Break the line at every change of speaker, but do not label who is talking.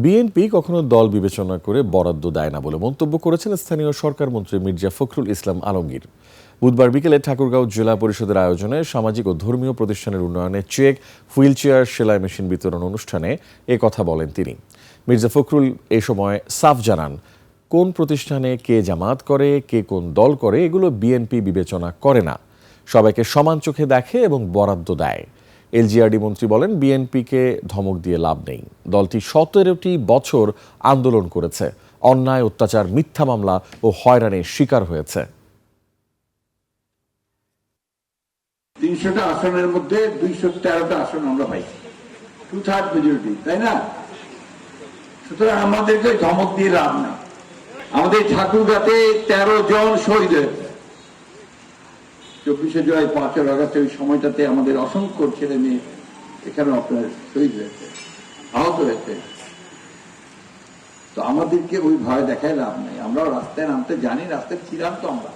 BNP কখনো দল বিবেচনা করে বরাদ্দ দেয় না বলে মন্তব্য করেছেন স্থানীয় সরকার মন্ত্রী মির্জা ফখরুল ইসলাম আলমগীর। বুধবার বিকেলে ঠাকুরগাঁও জেলা পরিষদের আয়োজনে সামাজিক ও ধর্মীয় প্রতিষ্ঠানের উন্নয়নে চেক, হুইল চেয়ার, সেলাই মেশিন বিতরণ অনুষ্ঠানে এ কথা বলেন তিনি। মির্জা ফখরুল এ সময় সাফ জানান, কোন প্রতিষ্ঠানে কে জামাত করে, কে কোন দল করে, এগুলো বিএনপি বিবেচনা করে না। সবাইকে সমান চোখে দেখে এবং বরাদ্দ দেয়। এলজিআরডি মন্ত্রী বলেন, বিএনপিকে ধমক দিয়ে লাভ নেই। দলটি 17টি বছর আন্দোলন করেছে, অন্যায়, অত্যাচার, মিথ্যা মামলা ও হয়রানির শিকার হয়েছে।
300টা আসনের মধ্যে 213টা আসন আমরা পাইছি, 2/3 মেজরিটি, তাই না? সুতরাং আমাদেরকে ধমক দিয়ে লাভ না। আমাদের ঠাকুরগাঁতে 13 জন শহীদ হয়েছে 24শে জুলাই, 5ই আগস্ট, ওই সময়টাতে আমাদের অসংখ্য ছেলে মেয়ে এখানে আপনার শহীদ হয়েছে, আহত হয়েছে। তো আমাদেরকে ওই ভয় দেখায় লাভ নাই। আমরাও রাস্তায় নামতে জানি, রাস্তায় ছিলাম তো আমরা।